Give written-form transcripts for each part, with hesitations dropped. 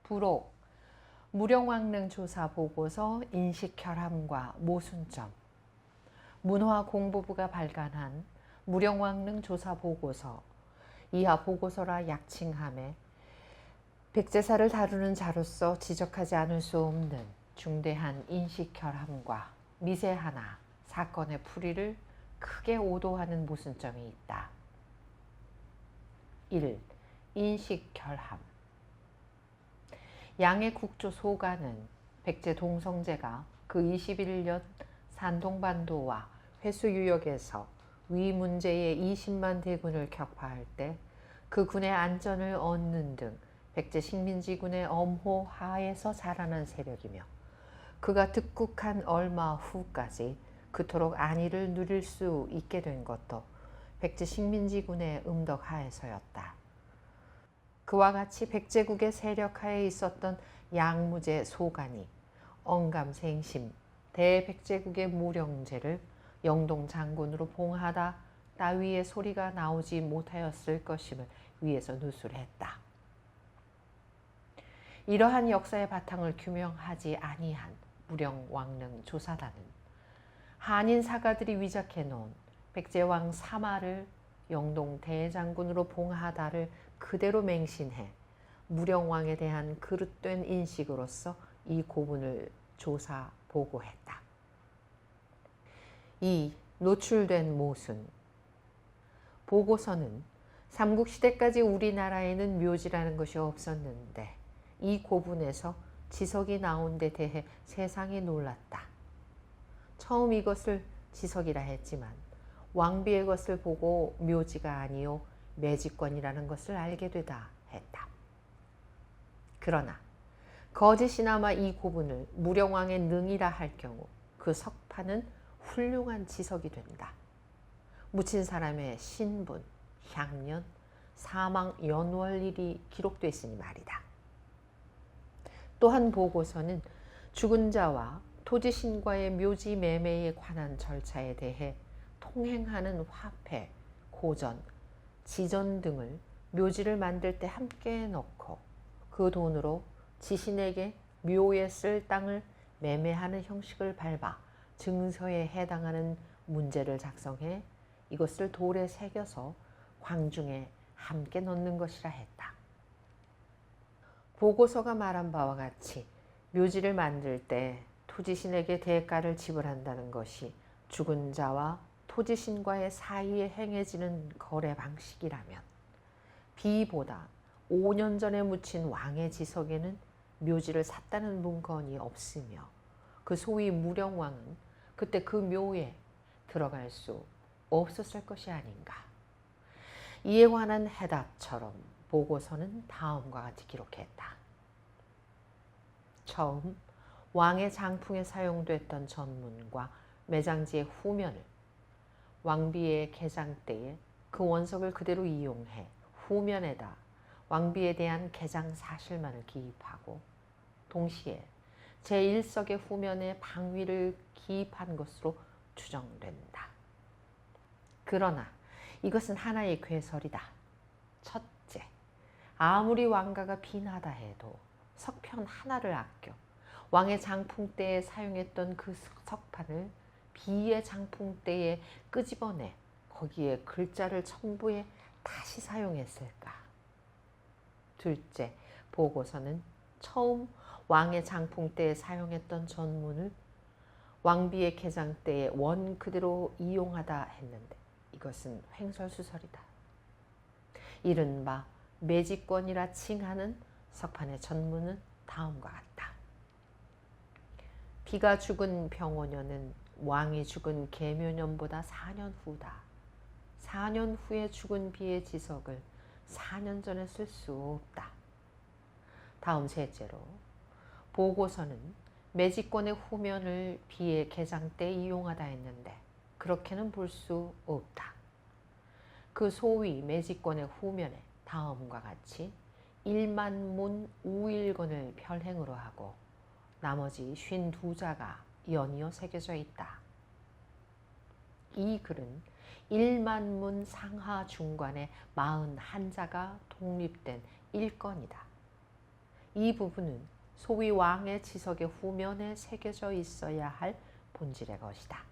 부록 무령왕릉 조사 보고서 인식결함과 모순점. 문화공보부가 발간한 무령왕릉 조사 보고서, 이하 보고서라 약칭함에 백제사를 다루는 자로서 지적하지 않을 수 없는 중대한 인식결함과 미세하나 사건의 풀이를 크게 오도하는 모순점이 있다. 1. 인식결함. 양의 국조 소가는 백제 동성제가 그 21년 산동반도와 회수유역에서 위 문제의 20만 대군을 격파할 때 그 군의 안전을 얻는 등 백제 식민지군의 엄호 하에서 자라난 세력이며, 그가 득국한 얼마 후까지 그토록 안위를 누릴 수 있게 된 것도 백제 식민지군의 음덕 하에서였다. 그와 같이 백제국의 세력하에 있었던 양무제 소간이 언감생심 대백제국의 무령제를 영동 장군으로 봉하다 따위의 소리가 나오지 못하였을 것임을 위에서 누술했다. 이러한 역사의 바탕을 규명하지 아니한 무령왕릉 조사단은 한인 사가들이 위작해 놓은 백제왕 사마를 영동 대장군으로 봉하다를 그대로 맹신해 무령왕에 대한 그릇된 인식으로서 이 고문을 조사 보고했다. 2. 노출된 모순. 보고서는 삼국시대까지 우리나라에는 묘지라는 것이 없었는데 이 고분에서 지석이 나온 데 대해 세상이 놀랐다. 처음 이것을 지석이라 했지만 왕비의 것을 보고 묘지가 아니요 매직권이라는 것을 알게 되다 했다. 그러나 거짓이나마 이 고분을 무령왕의 능이라 할 경우 그 석판은 훌륭한 지석이 된다. 묻힌 사람의 신분, 향년, 사망 연월일이 기록되어 있으니 말이다. 또한 보고서는 죽은 자와 토지신과의 묘지 매매에 관한 절차에 대해 통행하는 화폐, 고전, 지전 등을 묘지를 만들 때 함께 넣고 그 돈으로 지신에게 묘에 쓸 땅을 매매하는 형식을 밟아 증서에 해당하는 문제를 작성해 이것을 돌에 새겨서 광중에 함께 넣는 것이라 했다. 보고서가 말한 바와 같이 묘지를 만들 때 토지신에게 대가를 지불한다는 것이 죽은 자와 토지신과의 사이에 행해지는 거래 방식이라면 비보다 5년 전에 묻힌 왕의 지석에는 묘지를 샀다는 문건이 없으며 그 소위 무령왕은 그때 그 묘에 들어갈 수 없었을 것이 아닌가. 이에 관한 해답처럼 보고서는 다음과 같이 기록했다. 처음 왕의 장풍에 사용됐던 전문과 매장지의 후면을 왕비의 개장 때에 그 원석을 그대로 이용해 후면에다 왕비에 대한 개장 사실만을 기입하고 동시에 제1석의 후면에 방위를 기입한 것으로 추정된다. 그러나 이것은 하나의 괴설이다. 첫째, 아무리 왕가가 빈하다 해도 석편 하나를 아껴 왕의 장풍 때에 사용했던 그 석판을 비의 장풍 때에 끄집어내 거기에 글자를 첨부해 다시 사용했을까? 둘째, 보고서는 처음 왕의 장풍 때에 사용했던 전문을 왕비의 개장 때에 원 그대로 이용하다 했는데 이것은 횡설수설이다. 이른바 매직권이라 칭하는 석판의 전문은 다음과 같다. 비가 죽은 병오년은 왕이 죽은 계묘년보다 4년 후다. 4년 후에 죽은 비의 지석을 4년 전에 쓸 수 없다. 다음 셋째로 보고서는 매직권의 후면을 비의 개장 때 이용하다 했는데 그렇게는 볼 수 없다. 그 소위 매직권의 후면에 다음과 같이 1만문 우일건을 별행으로 하고 나머지 52자가 연이어 새겨져 있다. 이 글은 1만문 상하 중간에 41자가 독립된 일건이다. 이 부분은 소위 왕의 지석의 후면에 새겨져 있어야 할 본질의 것이다.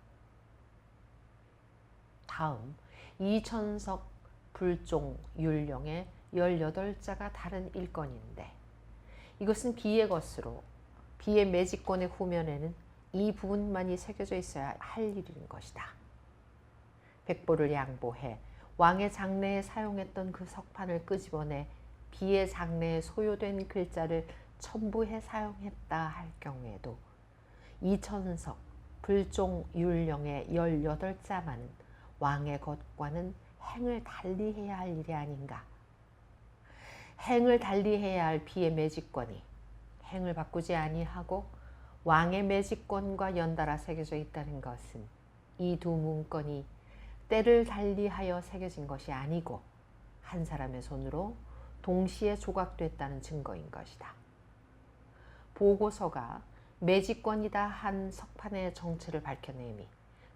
다음, 이천석 불종 율령의 18자가 다른 일건인데 이것은 비의 것으로 비의 매직권의 후면에는 이 부분만이 새겨져 있어야 할 일인 것이다. 백보를 양보해 왕의 장례에 사용했던 그 석판을 끄집어내 비의 장례에 소요된 글자를 첨부해 사용했다 할 경우에도 이천석 불종 율령의 18자만은 왕의 것과는 행을 달리해야 할 일이 아닌가. 행을 달리해야 할 비의 매직권이 행을 바꾸지 아니하고 왕의 매직권과 연달아 새겨져 있다는 것은 이 두 문건이 때를 달리하여 새겨진 것이 아니고 한 사람의 손으로 동시에 조각됐다는 증거인 것이다. 보고서가 매직권이다 한 석판의 정체를 밝혀내미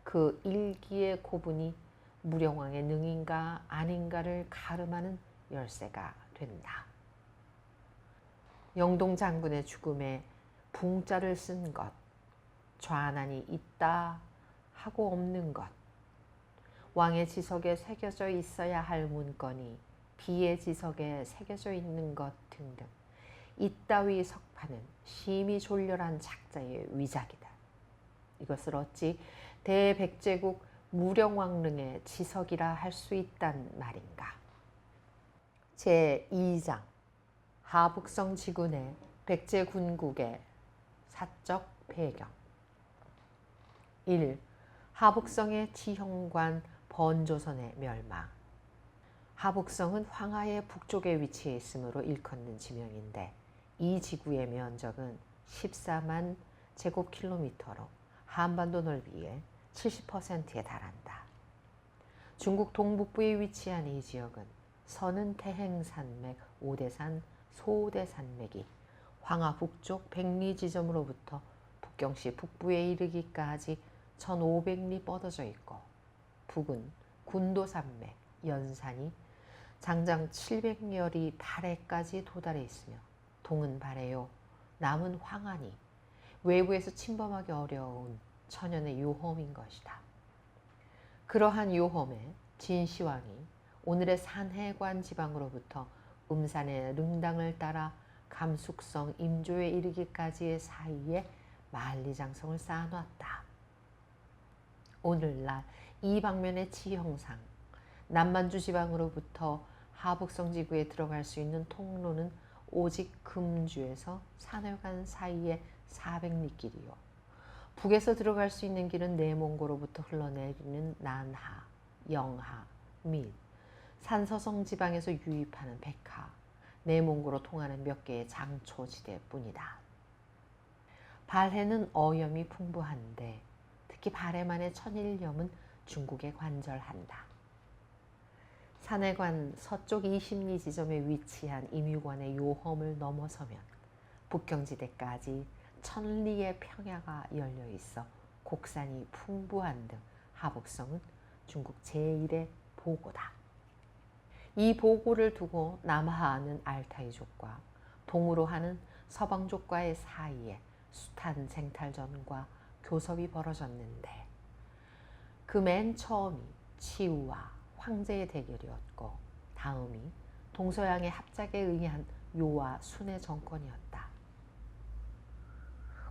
그 일기의 고분이 무령왕의 능인가 아닌가를 가름하는 열쇠가 된다. 영동 장군의 죽음에 붕자를 쓴 것, 좌난이 있다 하고 없는 것, 왕의 지석에 새겨져 있어야 할 문건이 비의 지석에 새겨져 있는 것 등등 이따위 석판은 심히 졸렬한 작자의 위작이다. 이것을 어찌 대백제국 무령왕릉의 지석이라 할 수 있단 말인가. 제2장 하북성 지군의 백제군국의 사적 배경 1. 하북성의 지형관 번조선의 멸망. 하북성은 황하의 북쪽에 위치해 있으므로 일컫는 지명인데 이 지구의 면적은 14만 제곱킬로미터로 한반도 넓이의 70%에 달한다. 중국 동북부에 위치한 이 지역은 서는 태행산맥 5대산 소대산맥이 황하 북쪽 백리 지점으로부터 북경시 북부에 이르기까지 1500리 뻗어져 있고 북은 군도산맥 연산이 장장 700여리 발해까지 도달해 있으며 동은 발해요 남은 황하니 외부에서 침범하기 어려운 천연의 요홈인 것이다. 그러한 요홈에 진시황이 오늘의 산해관 지방으로부터 음산의 릉당을 따라 감숙성 임조에 이르기까지의 사이에 만리장성을 쌓아놨다. 오늘날 이 방면의 지형상 남만주 지방으로부터 하북성 지구에 들어갈 수 있는 통로는 오직 금주에서 산회관 사이의 400리 길이요. 북에서 들어갈 수 있는 길은 내몽고로부터 흘러내리는 난하, 영하, 및 산서성 지방에서 유입하는 백하, 내몽고로 통하는 몇 개의 장초지대뿐이다. 발해는 어염이 풍부한데 특히 발해만의 천일염은 중국에 관절한다. 산해관 서쪽 20리 지점에 위치한 임유관의 요험을 넘어서면 북경지대까지 1000리의 평야가 열려 있어 곡산이 풍부한 등 하북성은 중국 제1의 보고다. 이 보고를 두고 남하하는 알타이족과 동으로 하는 서방족과의 사이에 숱한 쟁탈전과 교섭이 벌어졌는데 그 맨 처음이 치우와 황제의 대결이었고 다음이 동서양의 합작에 의한 요와 순의 정권이었다.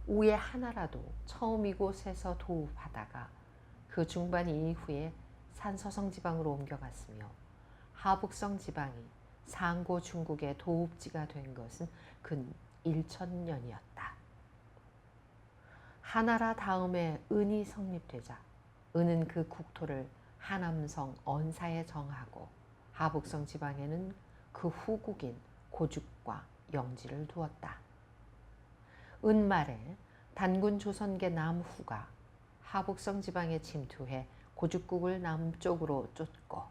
우의 하나라도 처음 이곳에서 도읍하다가 그 중반 이후에 산서성 지방으로 옮겨갔으며 하북성 지방이 상고 중국의 도읍지가 된 것은 근 1000년이었다. 하나라 다음에 은이 성립되자 은은 그 국토를 하남성 언사에 정하고 하북성 지방에는 그 후국인 고죽과 영지를 두었다. 은말에 단군 조선계 남후가 하북성 지방에 침투해 고죽국을 남쪽으로 쫓고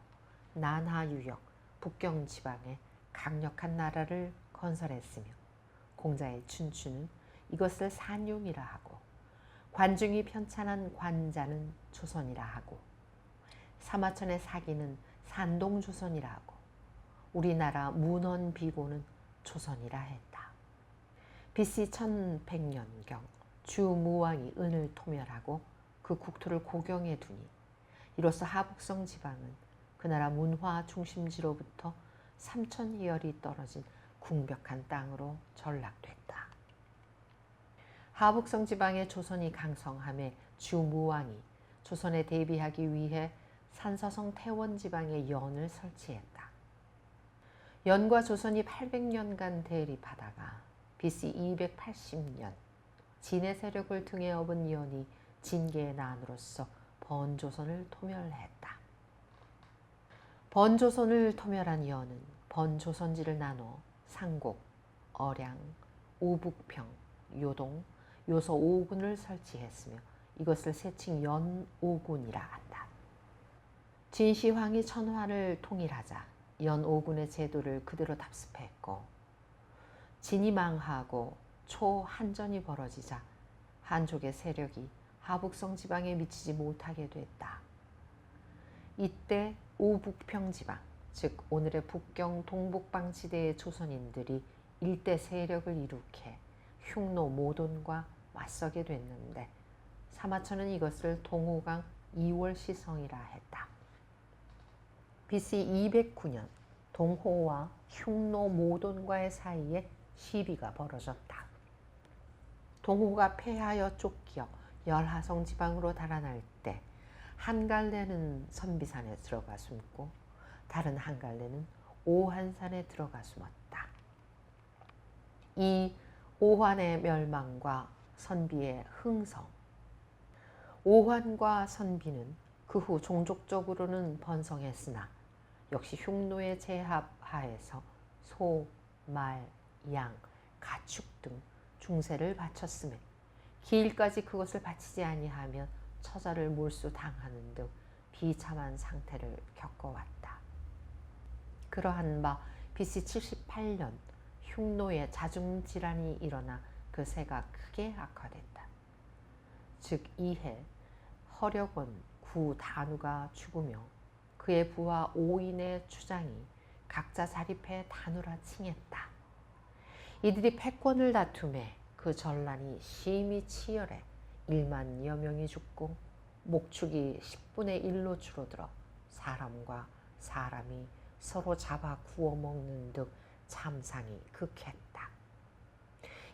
난하유역 북경 지방에 강력한 나라를 건설했으며 공자의 춘추는 이것을 산용이라 하고 관중이 편찬한 관자는 조선이라 하고 사마천의 사기는 산동조선이라 하고 우리나라 문헌비고는 조선이라 했다. BC 1100년경 주무왕이 은을 토멸하고 그 국토를 고경에 두니 이로써 하북성 지방은 그 나라 문화 중심지로부터 3000리얼이 떨어진 궁벽한 땅으로 전락됐다. 하북성 지방의 조선이 강성함에 주무왕이 조선에 대비하기 위해 산서성 태원 지방에 연을 설치했다. 연과 조선이 800년간 대립하다가 BC 280년 진의 세력을 등에 업은 연이 진계의 난으로서 번조선을 토멸했다. 번조선을 토멸한 연은 번조선지를 나눠 상곡, 어량, 오북평, 요동, 요서 5군을 설치했으며 이것을 세칭 연오군이라 한다. 진시황이 천화를 통일하자 연오군의 제도를 그대로 답습했고 진이 망하고 초한전이 벌어지자 한족의 세력이 하북성 지방에 미치지 못하게 됐다. 이때 오북평 지방, 즉 오늘의 북경 동북방지대의 조선인들이 일대 세력을 이룩해 흉노 모돈과 맞서게 됐는데 사마천은 이것을 동호강 2월 시성이라 했다. BC 209년 동호와 흉노 모돈과의 사이에 시비가 벌어졌다. 동호가 패하여 쫓겨 열하성 지방으로 달아날 때 한 갈래는 선비산에 들어가 숨고 다른 한 갈래는 오한산에 들어가 숨었다. 이 오환의 멸망과 선비의 흥성, 오환과 선비는 그 후 종족적으로는 번성했으나 역시 흉노의 제합하에서 소, 말, 양, 가축 등 중세를 바쳤음에 기일까지 그것을 바치지 아니하면 처자를 몰수당하는 등 비참한 상태를 겪어왔다. 그러한 바 BC 78년 흉노의 자중질환이 일어나 그 세가 크게 악화됐다. 즉 이해 허력원 구 단우가 죽으며 그의 부하 5인의 추장이 각자 자립해 단우라 칭했다. 이들이 패권을 다투매 그 전란이 심히 치열해 1만여 명이 죽고 목축이 10분의 1로 줄어들어 사람과 사람이 서로 잡아 구워 먹는 등 참상이 극했다.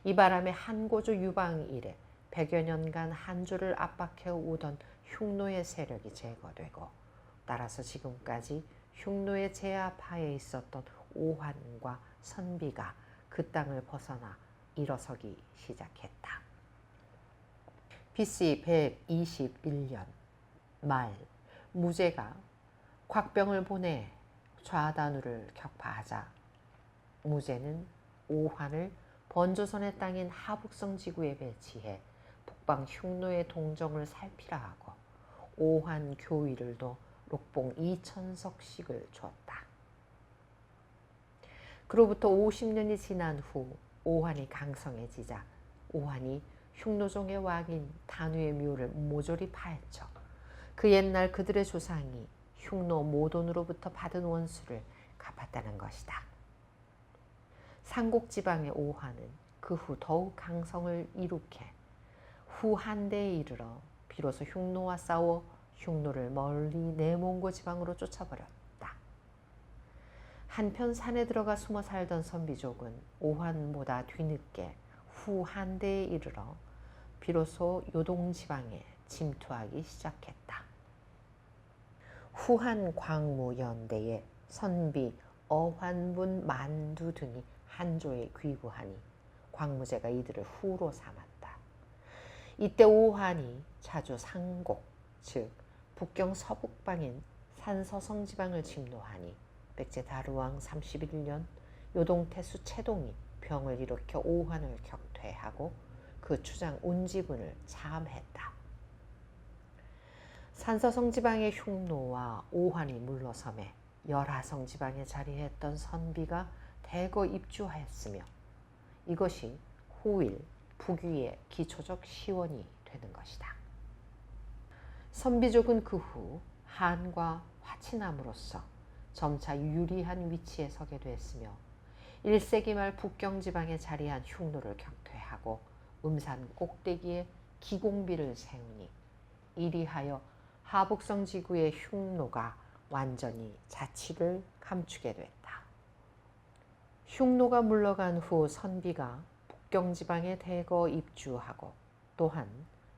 이 바람에 한고조 유방 이래 100여 년간 한조를 압박해 오던 흉노의 세력이 제거되고 따라서 지금까지 흉노의 제압하에 있었던 오환과 선비가 그 땅을 벗어나 일어서기 시작했다. BC 121년 말 무제가 곽병을 보내 좌단우를 격파하자 무제는 오환을 번조선의 땅인 하북성 지구에 배치해 북방 흉노의 동정을 살피라 하고 오환 교위를도 록봉 2000석씩을 주었다. 그로부터 50년이 지난 후 오환이 강성해지자 오환이 흉노종의 왕인 단우의 묘를 모조리 파헤쳐 그 옛날 그들의 조상이 흉노 모돈으로부터 받은 원수를 갚았다는 것이다. 상곡지방의 오환은 그 후 더욱 강성을 이룩해 후 한대에 이르러 비로소 흉노와 싸워 흉노를 멀리 내몽고 지방으로 쫓아버렸다. 한편 산에 들어가 숨어 살던 선비족은 오환보다 뒤늦게 후 한대에 이르러 비로소 요동지방에 침투하기 시작했다. 후한 광무연대에 선비, 어환분, 만두 등이 한조에 귀구하니 광무제가 이들을 후로 삼았다. 이때 오환이 자주 상곡, 즉 북경 서북방인 산서성 지방을 침노하니 백제 다루왕 31년 요동태수 채동이 병을 일으켜 오환을 격퇴하고 그 추장 운지군을 참했다. 산서성 지방의 흉노와 오환이 물러섬에 열하성 지방에 자리했던 선비가 대거 입주하였으며 이것이 후일 북위의 기초적 시원이 되는 것이다. 선비족은 그 후 한과 화친함으로써 점차 유리한 위치에 서게 됐으며 1세기 말 북경 지방에 자리한 흉노를 격퇴하고 음산 꼭대기에 기공비를 세우니 이리하여 하북성 지구의 흉노가 완전히 자취를 감추게 됐다. 흉노가 물러간 후 선비가 북경 지방에 대거 입주하고 또한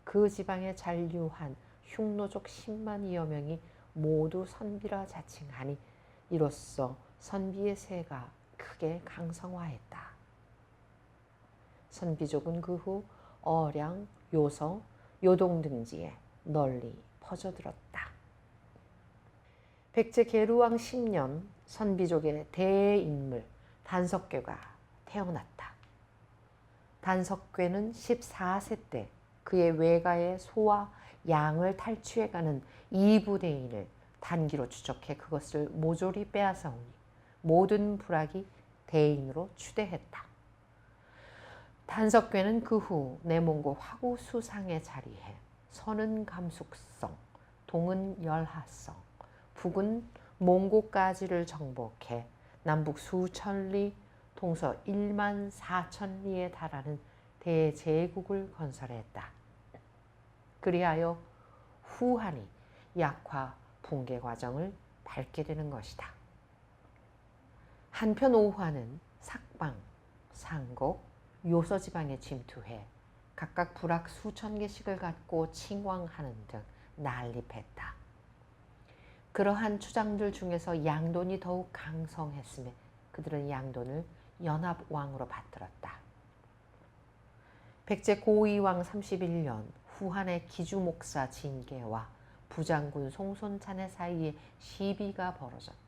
그 지방에 잔류한 흉노족 10만여 명이 모두 선비라 자칭하니 이로써 선비의 세가 크게 강성화했다. 선비족은 그 후 어량, 요서, 요동 등지에 널리 퍼져들었다. 백제 계루왕 10년 선비족의 대인물 단석괴가 태어났다. 단석괴는 14세 때 그의 외가의 소와 양을 탈취해가는 이부대인을 단기로 추적해 그것을 모조리 빼앗아오니 모든 부락이 대인으로 추대했다. 단석괴는 그 후 내몽고 화구수상에 자리해 서는 감숙성, 동은 열하성, 북은 몽고까지를 정복해 남북 수천리, 동서 1만 4천리에 달하는 대제국을 건설했다. 그리하여 후한이 약화 붕괴 과정을 밟게 되는 것이다. 한편 오화는 삭방, 상곡, 요서 지방에 침투해 각각 부락 수천 개씩을 갖고 칭왕하는 등 난립했다. 그러한 추장들 중에서 양돈이 더욱 강성했음에 그들은 양돈을 연합왕으로 받들었다. 백제 고의왕 31년 후한의 기주목사 진계와 부장군 송손찬의 사이에 시비가 벌어졌다.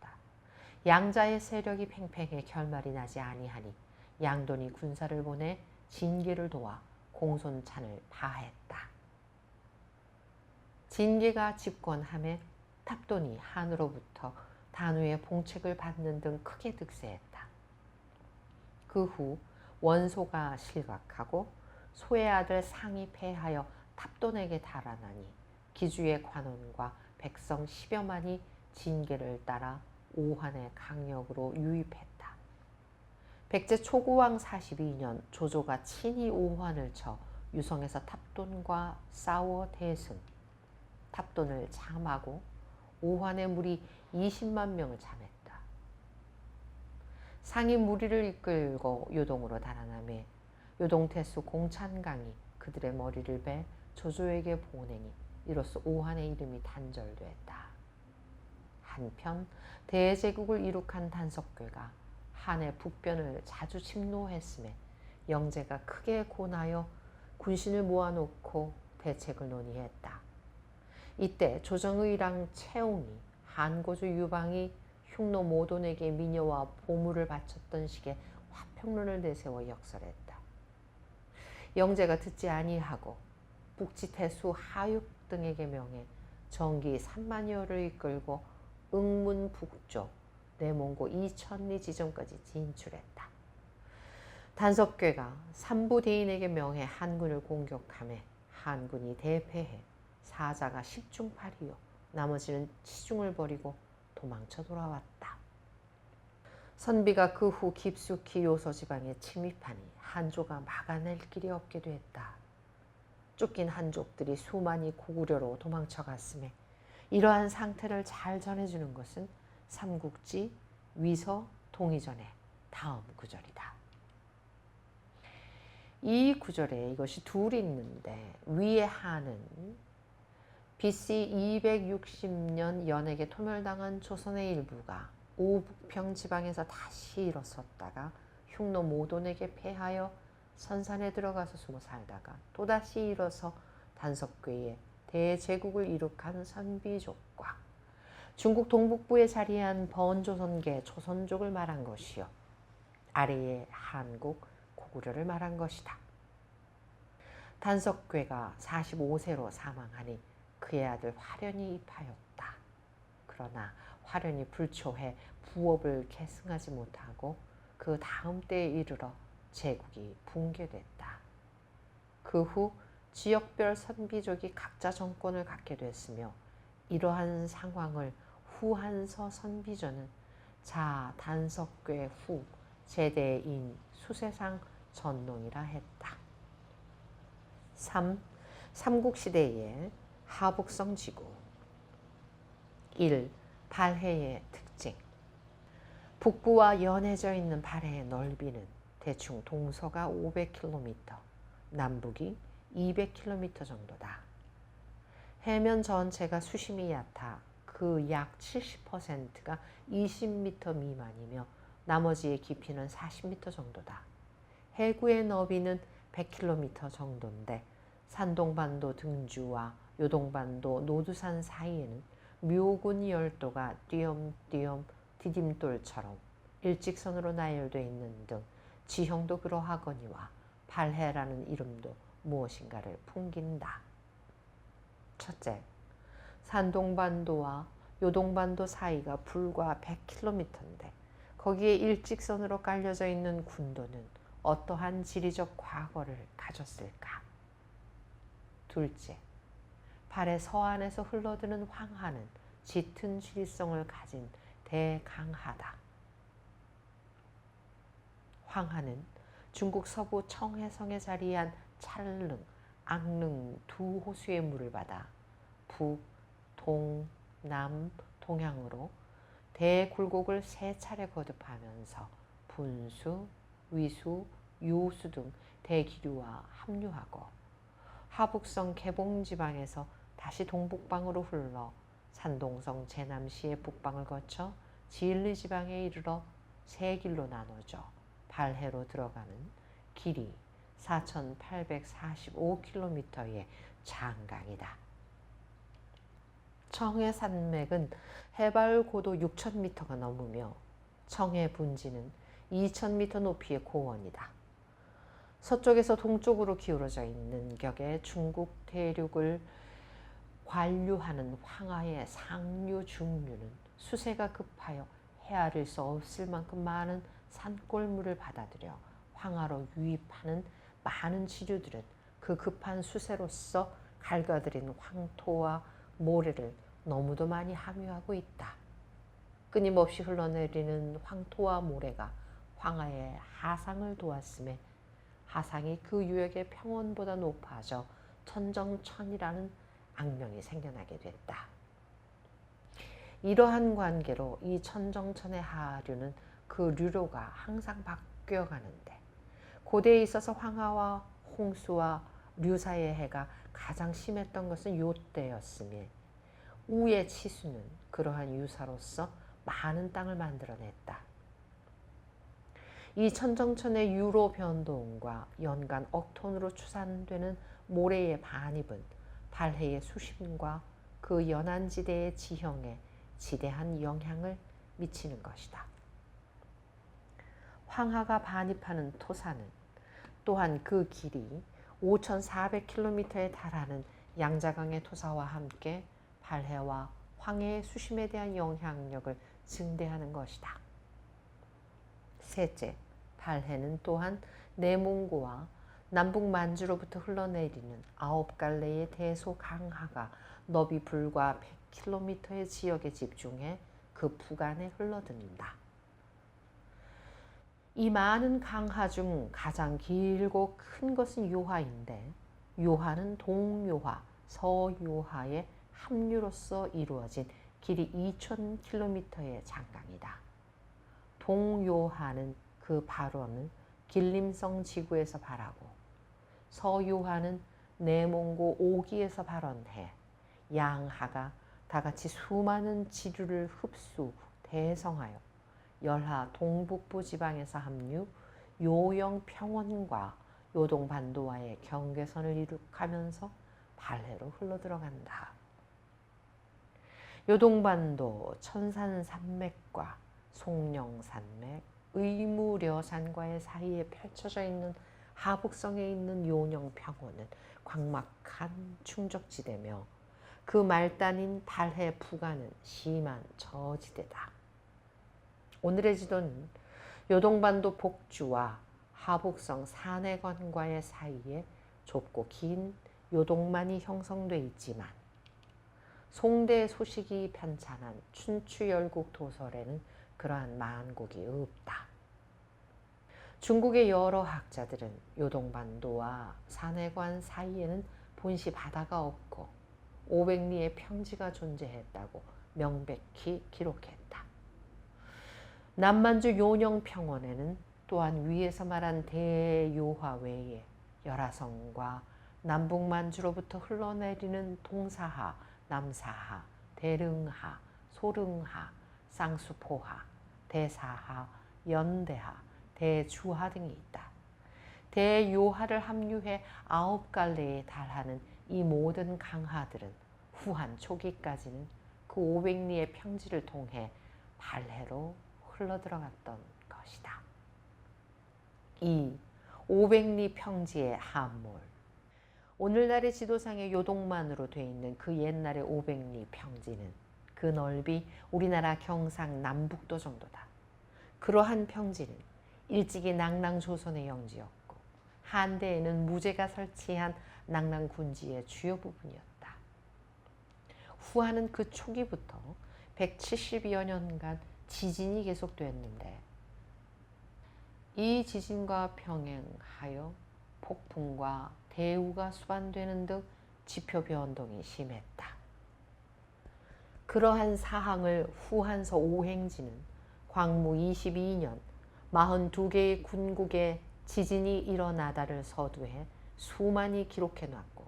양자의 세력이 팽팽해 결말이 나지 아니하니 양돈이 군사를 보내 진계를 도와 공손찬을 파했다. 진계가 집권함에 탑돈이 한으로부터 단우의 봉책을 받는 등 크게 득세했다. 그 후 원소가 실각하고 소의 아들 상이 패하여 탑돈에게 달아나니 기주의 관원과 백성 10여만이 진계를 따라 오한의 강력으로 유입했다. 백제 초구왕 42년 조조가 친히 오한을 쳐 유성에서 탑돈과 싸워 대승, 탑돈을 참하고 오한의 무리 20만 명을 참했다. 상이 무리를 이끌고 요동으로 달아나매 요동태수 공찬강이 그들의 머리를 베 조조에게 보내니 이로써 오한의 이름이 단절됐다. 한편 대제국을 이룩한 단석괴가 한의 북변을 자주 침노했음에 영제가 크게 곤하여 군신을 모아놓고 대책을 논의했다. 이때 조정의랑 채옹이 한고조 유방이 흉노 모돈에게 미녀와 보물을 바쳤던 식의 화평론을 내세워 역설했다. 영제가 듣지 아니하고 북지태수 하육 등에게 명해 정기 3만여를 이끌고 응문 북쪽 내몽고 2천리 지점까지 진출했다. 단석괴가 삼부대인에게 명해 한군을 공격하며 한군이 대패해 사자가 10중 8이요 나머지는 치중을 버리고 도망쳐 돌아왔다. 선비가 그 후 깊숙이 요서 지방에 침입하니 한조가 막아낼 길이 없게 됐다. 쫓긴 한족들이 수만이 고구려로 도망쳐갔음에 이러한 상태를 잘 전해주는 것은 삼국지 위서 동의전의 다음 구절이다. 이 구절에 이것이 둘이 있는데 위에 한은 BC 260년 연에게 토멸당한 조선의 일부가 오북평 지방에서 다시 일어섰다가 흉노 모돈에게 패하여 선산에 들어가서 숨어 살다가 또다시 일어서 단석괴의 대제국을 이룩한 선비족과 중국 동북부에 자리한 번조선계 조선족을 말한 것이요 아래의 한국 고구려를 말한 것이다. 단석괴가 45세로 사망하니 그의 아들 화련이 입하였다. 그러나 화련이 불초해 부업을 계승하지 못하고 그 다음 때에 이르러 제국이 붕괴됐다. 그 후 지역별 선비족이 각자 정권을 갖게 됐으며 이러한 상황을 후한서 선비전은 자 단석괴 후 제대인 수세상 전농이라 했다. 3. 삼국시대의 하북성 지구. 1. 발해의 특징. 북부와 연해져 있는 발해의 넓이는 대충 동서가 500km, 남북이 200km 정도다. 해면 전체가 수심이 얕아 그 약 70%가 20m 미만이며 나머지의 깊이는 40m 정도다. 해구의 너비는 100km 정도인데 산동반도 등주와 요동반도 노두산 사이에는 묘군 열도가 띄엄띄엄 디딤돌처럼 일직선으로 나열되어 있는 등 지형도 그러하거니와 발해라는 이름도 무엇인가를 풍긴다. 첫째, 산동반도와 요동반도 사이가 불과 100km인데 거기에 일직선으로 깔려져 있는 군도는 어떠한 지리적 과거를 가졌을까? 둘째, 발해 서안에서 흘러드는 황하는 짙은 지리성을 가진 대강하다. 황하는 중국 서부 청해성에 자리한 찰릉, 앙릉 두 호수의 물을 받아 북, 동, 남, 동향으로 대굴곡을 세 차례 거듭하면서 분수, 위수, 요수 등 대기류와 합류하고 하북성 개봉지방에서 다시 동북방으로 흘러 산동성 제남시의 북방을 거쳐 진리지방에 이르러 세 길로 나눠져 발해로 들어가는 길이 4,845km의 장강이다. 청해 산맥은 해발 고도 6,000m가 넘으며 청해 분지는 2,000m 높이의 고원이다. 서쪽에서 동쪽으로 기울어져 있는 격에 중국 대륙을 관류하는 황하의 상류, 중류는 수세가 급하여 헤아릴 수 없을 만큼 많은 산골물을 받아들여 황하로 유입하는 많은 지류들은 그 급한 수세로서 갈가들인 황토와 모래를 너무도 많이 함유하고 있다. 끊임없이 흘러내리는 황토와 모래가 황하의 하상을 도왔음에 하상이 그 유역의 평원보다 높아져 천정천이라는 악명이 생겨나게 됐다. 이러한 관계로 이 천정천의 하류는 그 류로가 항상 바뀌어가는데 고대에 있어서 황하와 홍수와 류 사이의 해가 가장 심했던 것은 요때였으며 우의 치수는 그러한 유사로서 많은 땅을 만들어냈다. 이 천정천의 유로 변동과 연간 억톤으로 추산되는 모래의 반입은 발해의 수심과 그 연안지대의 지형에 지대한 영향을 미치는 것이다. 황하가 반입하는 토사는 또한 그 길이 5,400km에 달하는 양자강의 토사와 함께 발해와 황해의 수심에 대한 영향력을 증대하는 것이다. 셋째, 발해는 또한 내몽고와 남북 만주로부터 흘러내리는 9갈래의 대소강하가 너비 불과 100km의 지역에 집중해 그 북안에 흘러든다. 이 많은 강하 중 가장 길고 큰 것은 요하인데 요하는 동요하, 서요하의 합류로서 이루어진 길이 2,000km의 장강이다. 동요하는 그 발원을 길림성 지구에서 발하고 서요하는 내몽고 오기에서 발원해 양하가 다같이 수많은 지류를 흡수, 대성하여 열하 동북부 지방에서 합류, 요영 평원과 요동반도와의 경계선을 이룩하면서 발해로 흘러들어간다. 요동반도 천산산맥과 송령산맥, 의무려산과의 사이에 펼쳐져 있는 하북성에 있는 요영평원은 광막한 충적지대며 그 말단인 발해 북안은 심한 저지대다. 오늘의 지도는 요동반도 복주와 하북성 산해관과의 사이에 좁고 긴 요동만이 형성돼 있지만 송대의 소식이 편찬한 춘추열국 도설에는 그러한 만곡이 없다. 중국의 여러 학자들은 요동반도와 산해관 사이에는 본시 바다가 없고 500리의 평지가 존재했다고 명백히 기록했다. 남만주 요녕평원에는 또한 위에서 말한 대요화 외에 열화성과 남북만주로부터 흘러내리는 동사하, 남사하, 대릉하, 소릉하, 쌍수포하, 대사하, 연대하, 대주하 등이 있다. 대요하를 합류해 9갈래에 달하는 이 모든 강하들은 후한 초기까지는 그 500리의 평지를 통해 발해로 흘러들어갔던 것이다. 이 500리 평지의 함몰. 오늘날의 지도상의 요동만으로 되어 있는 그 옛날의 500리 평지는 그 넓이 우리나라 경상 남북도 정도다. 그러한 평지는 일찍이 낙랑조선의 영지였고 한대에는 무제가 설치한 낙랑군지의 주요 부분이었다. 후하는 그 초기부터 170여 년간 지진이 계속되었는데 이 지진과 병행하여 폭풍과 대우가 수반되는 등 지표 변동이 심했다. 그러한 사항을 후한서 오행지는 광무 22년 42개의 군국에 지진이 일어나다를 서두해 수많이 기록해 놨고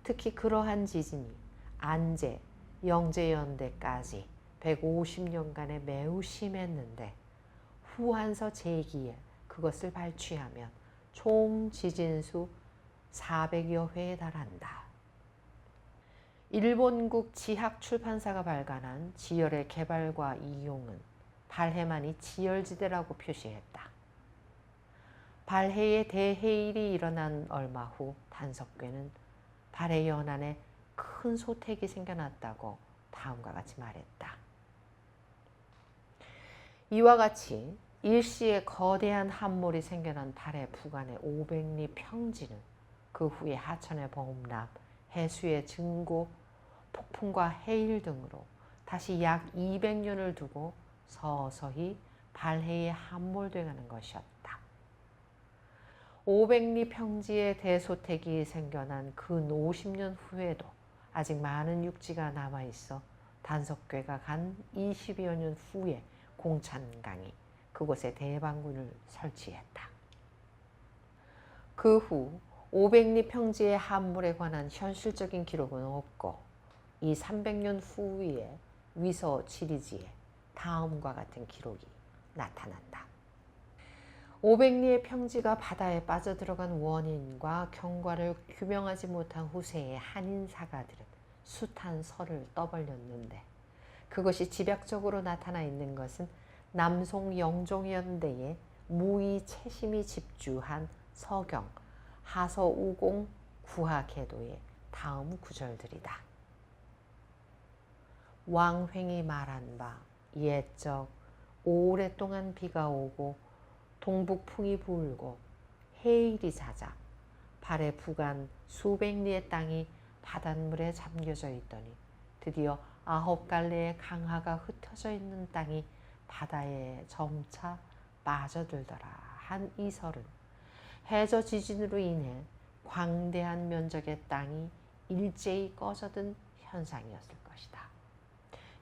특히 그러한 지진이 안제, 영제연대까지 150년간에 매우 심했는데 후한서 제2에 그것을 발췌하면 총 지진수 400여 회에 달한다. 일본국 지학출판사가 발간한 지열의 개발과 이용은 발해만이 지열지대라고 표시했다. 발해의 대해일이 일어난 얼마 후 단석괴는 발해 연안에 큰 소택이 생겨났다고 다음과 같이 말했다. 이와 같이 일시에 거대한 함몰이 생겨난 발해 부간의 500리 평지는 그 후에 하천의 범람, 해수의 증고, 폭풍과 해일 등으로 다시 약 200년을 두고 서서히 발해에 함몰되가는 것이었다. 500리 평지의 대소택이 생겨난 근 50년 후에도 아직 많은 육지가 남아있어 단석괴가 간 20여 년 후에 공찬강이 그곳에 대방군을 설치했다. 그 후 500리 평지의 함몰에 관한 현실적인 기록은 없고 이 300년 후에 위서 지리지에 다음과 같은 기록이 나타난다. 500리의 평지가 바다에 빠져들어간 원인과 경과를 규명하지 못한 후세의 한인 사가들은 숱한 설을 떠벌렸는데 그것이 집약적으로 나타나 있는 것은 남송 영종연대의 무의 채심이 집주한 서경 하서우공 구하계도의 다음 구절들이다. 왕횡이 말한 바 옛적 오랫동안 비가 오고 동북풍이 불고 해일이 잦아 발해 부간 수백 리의 땅이 바닷물에 잠겨져 있더니 드디어 9갈래의 강하가 흩어져 있는 땅이 바다에 점차 빠져들더라 한 이 설은 해저 지진으로 인해 광대한 면적의 땅이 일제히 꺼져든 현상이었을 것이다.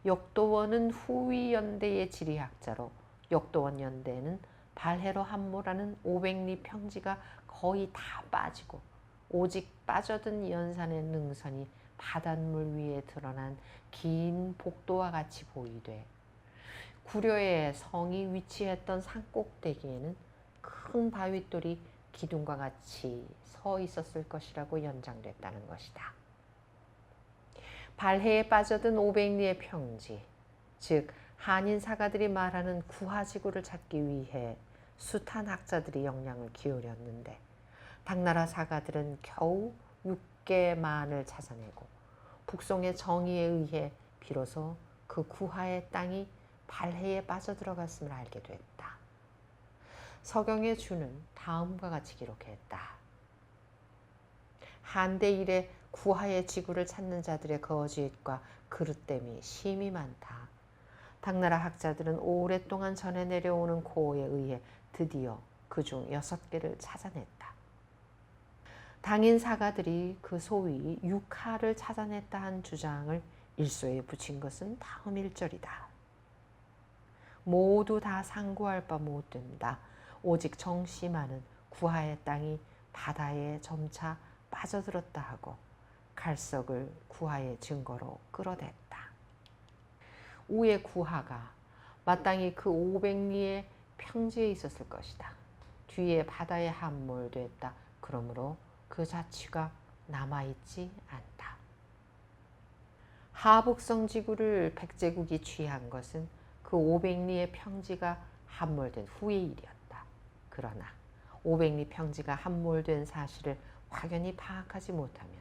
역도원은 후위 연대의 지리학자로 역도원 연대에는 발해로 함몰하는 500리 평지가 거의 다 빠지고 오직 빠져든 연산의 능선이 바닷물 위에 드러난 긴 복도와 같이 보이되 구려의 성이 위치했던 산꼭대기에는 큰 바윗돌이 기둥과 같이 서 있었을 것이라고 연장됐다는 것이다. 발해에 빠져든 500리의 평지, 즉 한인 사가들이 말하는 구하지구를 찾기 위해 숱한 학자들이 역량을 기울였는데 당나라 사가들은 겨우 6개만을 찾아내고 북송의 정의에 의해 비로소 그 구하의 땅이 발해에 빠져들어갔음을 알게 됐다. 서경의 주는 다음과 같이 기록했다. 한대 이래 구하의 지구를 찾는 자들의 거짓과 그릇됨이 심히 많다. 당나라 학자들은 오랫동안 전해 내려오는 고에 의해 드디어 그중 6개를 찾아냈다. 당인 사가들이 그 소위 육하를 찾아냈다 한 주장을 일소에 붙인 것은 다음 일절이다. 모두 다 상고할 바 못된다. 오직 정씨만은 구하의 땅이 바다에 점차 빠져들었다 하고 갈석을 구하의 증거로 끌어댔다. 우의 구하가 마땅히 그 500리의 평지에 있었을 것이다. 뒤에 바다에 함몰됐다. 그러므로 그 자취가 남아있지 않다. 하북성 지구를 백제국이 취한 것은 그 500리의 평지가 함몰된 후의 일이었다. 그러나 500리 평지가 함몰된 사실을 확연히 파악하지 못하면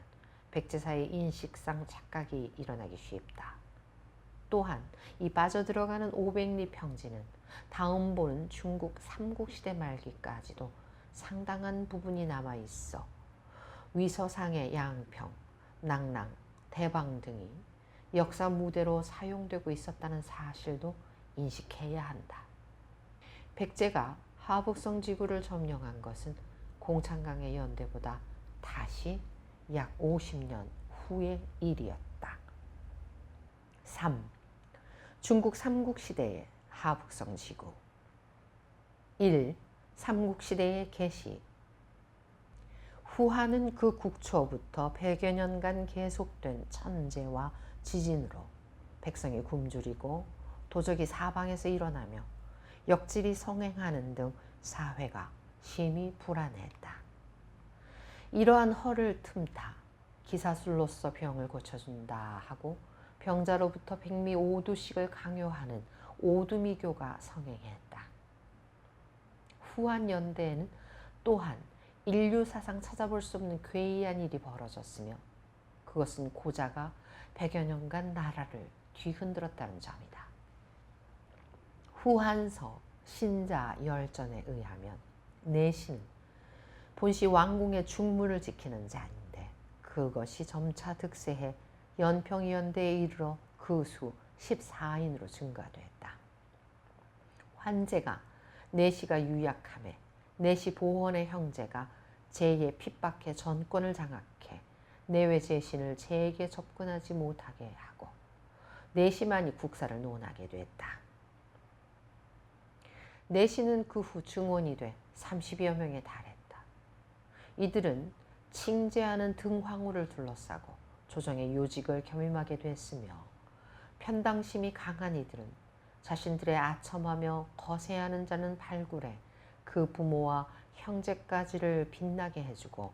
백제사의 인식상 착각이 일어나기 쉽다. 또한 이 빠져들어가는 500리 평지는 다음 보는 중국 삼국시대 말기까지도 상당한 부분이 남아있어 위서상의 양평, 낙랑, 대방 등이 역사 무대로 사용되고 있었다는 사실도 인식해야 한다. 백제가 하북성 지구를 점령한 것은 공창강의 연대보다 다시 약 50년 후의 일이었다. 3. 중국 삼국시대의 하북성 지구. 1. 삼국시대의 개시. 후하는 그 국초부터 100여 년간 계속된 천재와 지진으로 백성이 굶주리고 도적이 사방에서 일어나며 역질이 성행하는 등 사회가 심히 불안했다. 이러한 허를 틈타 기사술로서 병을 고쳐준다 하고 병자로부터 백미 오두식을 강요하는 오두미교가 성행했다. 후한 연대에는 또한 인류 사상 찾아볼 수 없는 괴이한 일이 벌어졌으며 그것은 고자가 100여 년간 나라를 뒤흔들었다는 점이다. 후한서 신자 열전에 의하면 내시는 본시 왕궁의 중문을 지키는 자인데 그것이 점차 득세해 연평연대에 이르러 그 수 14인으로 증가됐다. 환제가 내시가 유약함에 내시 보원의 형제가 제에 핍박해 전권을 장악해 내외 제신을 제에게 접근하지 못하게 하고 내시만이 국사를 논하게 됐다. 내시는 그 후 증원이 돼 30여 명에 달했다. 이들은 칭제하는 등황후를 둘러싸고 조정의 요직을 겸임하게 됐으며 편당심이 강한 이들은 자신들의 아첨하며 거세하는 자는 발굴해 그 부모와 형제까지를 빛나게 해주고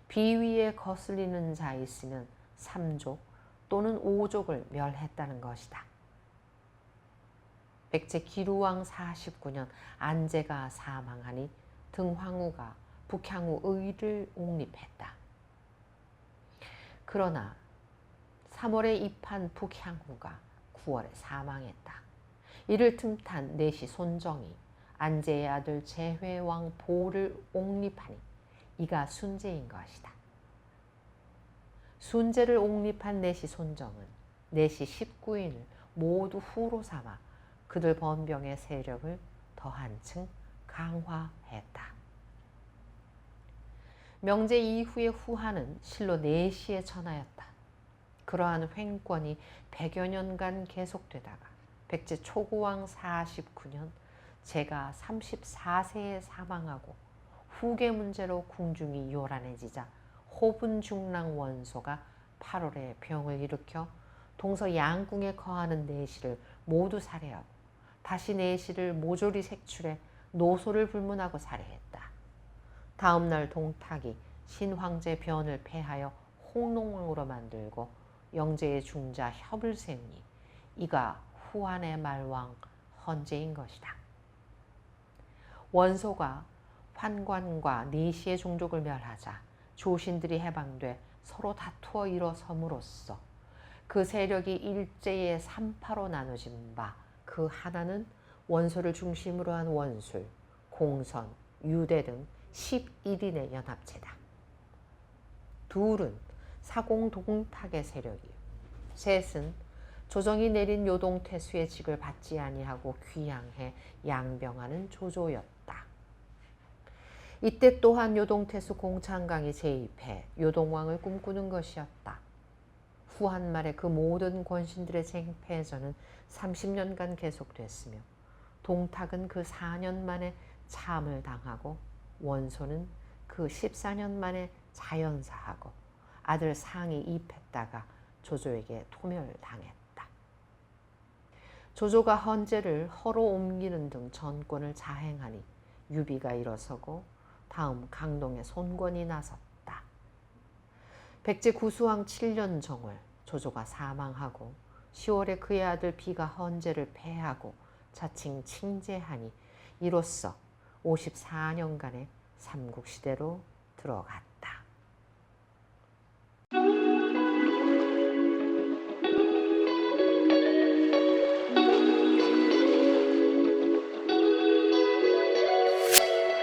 비위에 거슬리는 자 있으면 3족 또는 5족을 멸했다는 것이다. 백제 기루왕 49년 안제가 사망하니 등황후가 북향후 의를 옹립했다. 그러나 3월에 입한 북향후가 9월에 사망했다. 이를 틈탄 내시 손정이 안제의 아들 제회왕 보를 옹립하니 이가 순제인 것이다. 순제를 옹립한 내시 손정은 내시 19인을 모두 후로 삼아 그들 번병의 세력을 더 한층 강화했다. 명제 이후의 후하는 실로 내시에 천하였다. 그러한 횡권이 100여 년간 계속되다가 백제 초구왕 49년 제가 34세에 사망하고 후계 문제로 궁중이 요란해지자 호분중랑 원소가 8월에 병을 일으켜 동서 양궁에 거하는 내시를 모두 살해하고 다시 내시를 모조리 색출해 노소를 불문하고 살해했다. 다음 날 동탁이 신황제 변을 폐하여 홍농왕으로 만들고 영제의 중자 협을 세우니 이가 후한의 말왕 헌제인 것이다. 원소가 환관과 내시의 종족을 멸하자 조신들이 해방돼 서로 다투어 일어섬으로써 그 세력이 일제의 3파로 나눠진 바 그 하나는 원소를 중심으로 한 원술, 공선, 유대 등 11인의 연합체다. 둘은 사공동탁의 세력이요. 셋은 조정이 내린 요동태수의 직을 받지 아니하고 귀양해 양병하는 조조였다. 이때 또한 요동태수 공창강이 재입해 요동왕을 꿈꾸는 것이었다. 후한 말에 그 모든 권신들의 쟁패전은 30년간 계속됐으며 동탁은 그 4년 만에 참을 당하고 원소는 그 14년 만에 자연사하고 아들 상이 입했다가 조조에게 토멸당했다. 조조가 헌제를 허로 옮기는 등 전권을 자행하니 유비가 일어서고 다음 강동의 손권이 나섰다. 백제 구수왕 7년 정월 조조가 사망하고 10월에 그의 아들 비가 헌제를 패하고 자칭 칭제하니 이로써 54년간의 삼국시대로 들어갔다.